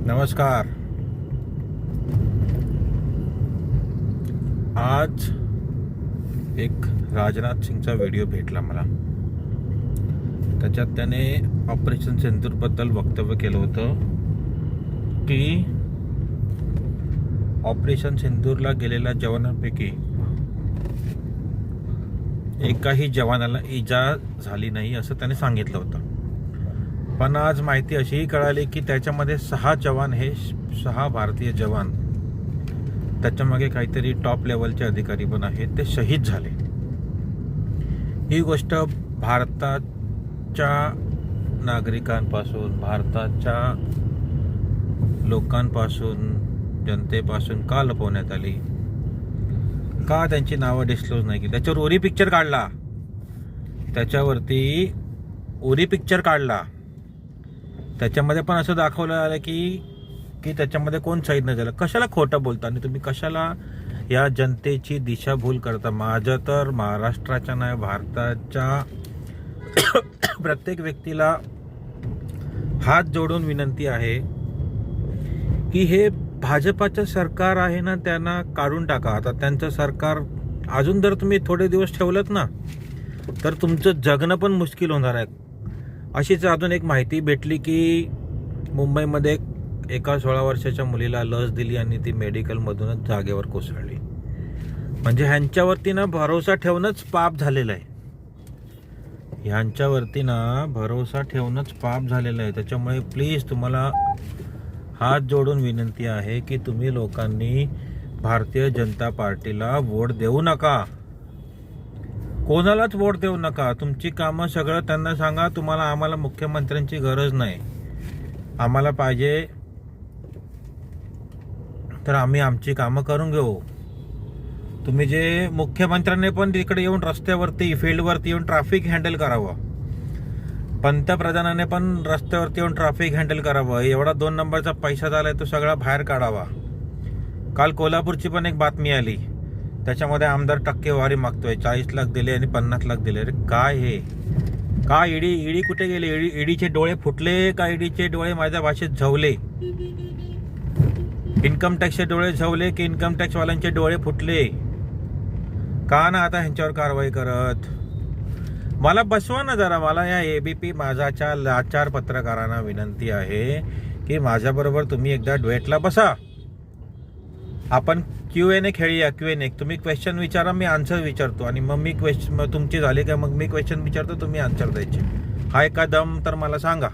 नमस्कार. आज एक राजनाथ सिंगचा व्हिडिओ भेटला मला. त्याच्यात त्याने ऑपरेशन सिंदूरबद्दल वक्तव्य केलं होतं की ऑपरेशन सिंदूरला गेलेल्या जवानांपैकी एकाही जवानाला इजा झाली नाही असं त्याने सांगितलं होतं. पण आज माहिती अशीही कळाली की त्याच्यामध्ये 6 जवान हे 6 भारतीय जवान, त्याच्यामागे काहीतरी टॉप लेवलचे अधिकारी पण आहेत, ते शहीद झाले. ही गोष्ट भारताच्या नागरिकांपासून, भारताच्या लोकांपासून, जनतेपासून का लपवण्यात आली? का त्यांची नावं डिस्क्लोज नाही केली? त्याच्यावर उरी पिक्चर काढला, त्याच्यावरती उरी पिक्चर काढला. त्याच्यामध्ये पण असं दाखवलं आलं की त्याच्यामध्ये कोण शहीद नाही झालं. कशाला खोटं बोलता आणि तुम्ही कशाला या जनतेची दिशाभूल करता? माझं तर महाराष्ट्राच्या नाही, भारताच्या प्रत्येक व्यक्तीला हात जोडून विनंती आहे की हे भाजपाचं सरकार आहे ना, त्यांना काढून टाका. आता त्यांचं सरकार अजून जर तुम्ही थोडे दिवस ठेवलंत ना तर तुमचं जगणं पण मुश्किल होणार आहे. अशीच अजून एक माहिती भेटली की मुंबईमध्ये एका 16 वर्षाच्या मुलीला लस दिली आणि ती मेडिकलमधूनच जागेवर कोसळली. म्हणजे ह्यांच्यावरती ना भरोसा ठेवणंच पाप झालेलं आहे. ह्यांच्यावरती ना भरोसा ठेवणंच पाप झालेलं आहे. त्याच्यामुळे प्लीज तुम्हाला हात जोडून विनंती आहे की तुम्ही लोकांनी भारतीय जनता पार्टीला वोट देऊ नका. कोणालाच वोट देऊ नका. तुमची कामं सगळं त्यांना सांगा, आम्हाला मुख्यमंत्र्यांची गरज नाही, आम्हाला पाहिजे तर आम्ही आमची कामं करून घेऊ. तुम्ही जे मुख्यमंत्र्यांनी पण तिकडे येऊन रस्त्यावरती, फील्डवरती येऊन ट्रॅफिक हँडल करावं. पंतप्रधानाने पण रस्त्यावरती येऊन ट्रॅफिक हँडल करावं. एवढा 2 नंबरचा पैसा झालाय तो सगळा बाहेर काढावा. काल कोल्हापूरची पण एक बातमी आली, त्याच्यामध्ये आमदार टक्केवारी मागतोय. 40 लाख दिले आणि 50 लाख दिले. अरे काय हे? काय ईडी कुठे गेले? ईडीचे डोळे फुटले का? ईडीचे डोळे माझ्या भाषेत झवले? इन्कम टॅक्सचे डोळे झवले की इन्कम टॅक्सवाल्यांचे डोळे फुटले? का ना आता ह्यांच्यावर कारवाई करत? मला बसवा ना जरा. मला या ABP माझाच्या लाचार पत्रकारांना विनंती आहे की माझ्याबरोबर तुम्ही एकदा ड्युएटला बसा. आपण Q&A खेळूया. Q&A तुम्ही क्वेश्चन विचारा, मी आन्सर विचारतो आणि मग मी क्वेश्चन तुमची झाली का मग मी क्वेश्चन विचारतो, तुम्ही आन्सर द्यायचे. हा एका दम तर मला सांगा.